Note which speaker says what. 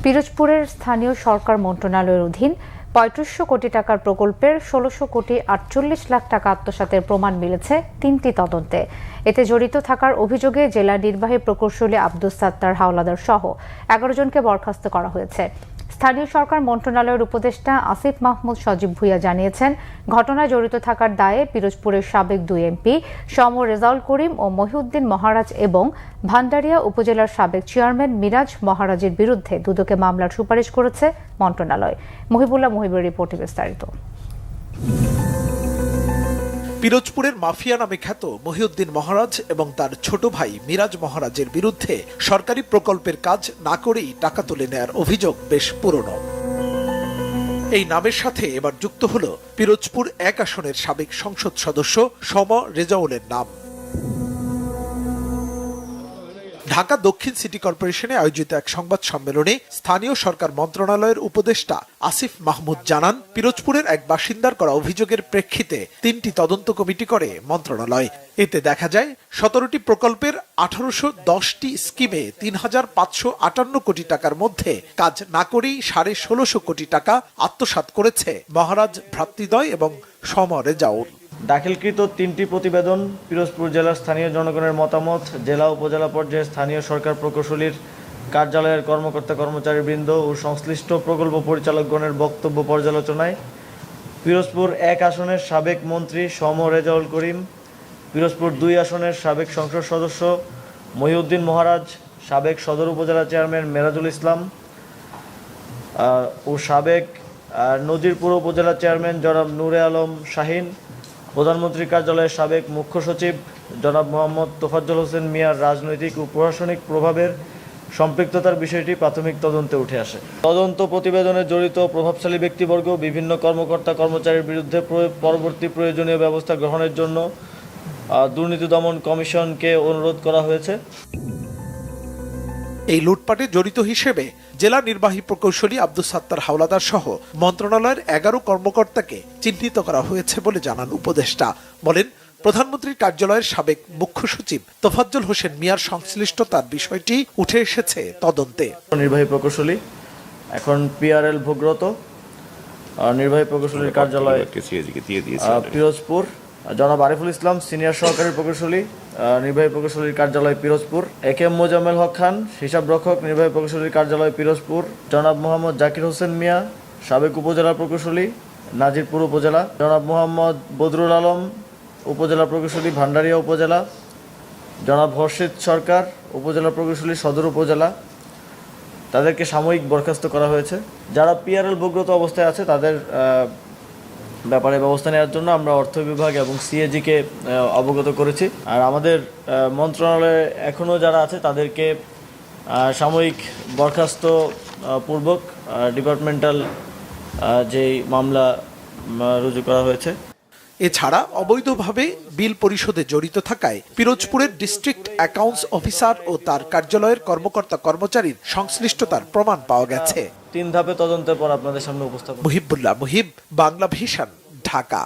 Speaker 1: পিরোজপুরের স্থানীয় সরকার মন্ত্রণালয়ের অধীন ৩৫০০ কোটি টাকার প্রকল্পের ১৬০০ কোটি ৪৮ লাখ টাকা আত্মসাতের প্রমাণ মিলেছে ৩টি তদন্তে। এতে জড়িত থাকার অভিযোগে জেলা নির্বাহী প্রকৌশলী আব্দুস সাত্তার হাওলাদার সহ ১১ জনকে বরখাস্ত করা হয়েছে। স্থানীয় সরকার মন্ত্রণালয়ের উপদেষ্টা আসিফ মাহমুদ সজীব ভুঁইয়া জানিয়েছেন, ঘটনায় জড়িত থাকার দায়ে পিরোজপুরের সাবেক ২ এমপি সম রেজাউল করিম ও মহিউদ্দিন মহারাজ এবং ভান্ডারিয়া উপজেলার সাবেক চেয়ারম্যান মিরাজ মহারাজের বিরুদ্ধে দুদকে মামলার সুপারিশ করেছে মন্ত্রণালয়। মহিবুল্লাহ মহিবের রিপোর্টে বিস্তারিত।
Speaker 2: পিরোজপুরের মাফিয়া নামে খ্যাত মহিউদ্দিন মহারাজ এবং তার ছোট ভাই মিরাজ মহারাজের বিরুদ্ধে সরকারি প্রকল্পের কাজ না করেই টাকা তুলে নেয়ার অভিযোগ বেশ পুরনো। এই নামের সাথে এবার যুক্ত হল পিরোজপুর ১ আসনের সাবেক সংসদ সদস্য সম রেজাউলের নাম। ঢাকা দক্ষিণ সিটি কর্পোরেশনে আয়োজিত এক সংবাদ সম্মেলনে স্থানীয় সরকার মন্ত্রণালয়ের উপদেষ্টা আসিফ মাহমুদ জানান, পিরোজপুরের এক বাসিন্দার করা অভিযোগের প্রেক্ষিতে ৩টি তদন্ত কমিটি করে মন্ত্রণালয়। এতে দেখা যায় ১৭টি প্রকল্পের ১৮১০টি স্কিমে ৩৫৫৮ কোটি টাকার মধ্যে কাজ না করেই ১৬৫০ কোটি টাকা আত্মসাৎ করেছে মহারাজ ভ্রাতৃদ্বয় এবং সম রেজাউল।
Speaker 3: দাখিলকৃত ৩টি প্রতিবেদন পিরোজপুর জেলার স্থানীয় জনগণের মতামত, জেলা উপজেলা পর্যায়ে স্থানীয় সরকার প্রকৌশলীর কার্যালয়ের কর্মকর্তা কর্মচারীবৃন্দ ও সংশ্লিষ্ট প্রকল্প পরিচালকগণের বক্তব্য পর্যালোচনায় পিরোজপুর ১ আসনের সাবেক মন্ত্রী সম রেজাউল করিম, পিরোজপুর ২ আসনের সাবেক সংসদ সদস্য মহিউদ্দিন মহারাজ, সাবেক সদর উপজেলা চেয়ারম্যান মেরাজুল ইসলাম ও সাবেক নজিরপুর উপজেলা চেয়ারম্যান জনাব নূরে আলম শাহিন, প্রধানমন্ত্রীর কার্যালয়ের সাবেক মুখ্য সচিব জনাব মোহাম্মদ তোফাজ্জল হোসেন মিয়ার রাজনৈতিক ও প্রশাসনিক প্রভাবের সম্পৃক্ততার বিষয়টি প্রাথমিক তদন্তে উঠে আসে। তদন্ত প্রতিবেদনে জড়িত প্রভাবশালী ব্যক্তিবর্গ বিভিন্ন কর্মকর্তা কর্মচারীর বিরুদ্ধে পরবর্তী প্রয়োজনীয় ব্যবস্থা গ্রহণের জন্য দুর্নীতি দমন কমিশনকে অনুরোধ করা হয়েছে।
Speaker 2: এই লুটপাটে জড়িত হিসেবে জেলা নির্বাহী প্রকৌশলী আব্দুস সাত্তার হাওলাদার সহ মন্ত্রণালয়ের ১১ কর্মকর্তাকে চিহ্নিত করা হয়েছে বলে জানান উপদেষ্টা। বলেন, প্রধানমন্ত্রীর কার্যালয়ের সাবেক মুখ্য সচিব তোফাজ্জল হোসেন মিয়ার সংশ্লিষ্টতার বিষয়টি উঠে এসেছে তদন্তে।
Speaker 3: নির্বাহী প্রকৌশলী এখন পিআরএল ভোগরত, নির্বাহী প্রকৌশলীর কার্যালয় পিরোজপুর জনাব আরিফুল ইসলাম, সিনিয়র সহকারী প্রকৌশলী, নির্বাহী প্রকৌশলীর কার্যালয় পিরোজপুর, একেএম মোজাম্মেল হক খান, হিসাবরক্ষক, নির্বাহী প্রকৌশলীর কার্যালয় পিরোজপুর, জনাব মোহাম্মদ জাকির হোসেন মিয়া, সাবেক উপজেলা প্রকৌশলী নাজিরপুর উপজেলা, জনাব মোহাম্মদ বদরুল আলম, উপজেলা প্রকৌশলী ভান্ডারিয়া উপজেলা, জনাব হর্ষিত সরকার, উপজেলা প্রকৌশলী সদর উপজেলা, তাদেরকে সাময়িক বরখাস্ত করা হয়েছে। যারা পিআরএল ভোগরত অবস্থায় আছে তাদের ব্যাপারে ব্যবস্থা নেওয়ার জন্য আমরা অর্থ বিভাগ এবং সিএজিকে অবগত করেছি। আর আমাদের মন্ত্রণালয়ে এখনও যারা আছে তাদেরকে সাময়িক বরখাস্ত পূর্বক ডিপার্টমেন্টাল যেই মামলা রুজু করা হয়েছে।
Speaker 2: এছাড়া অবৈধভাবে বিল পরিশোধে জড়িত থাকায় পিরোজপুরের ডিস্ট্রিক্ট অ্যাকাউন্টস অফিসার ও তার কার্যালয়ের কর্মকর্তা কর্মচারীর সংশ্লিষ্টতার প্রমাণ পাওয়া গেছে।
Speaker 3: 3 ধাপে তদন্তের পর আপনাদের সামনে উপস্থাপন।
Speaker 2: মুহিবুল্লাহ মুহিব, বাংলা ভিশন, ঢাকা।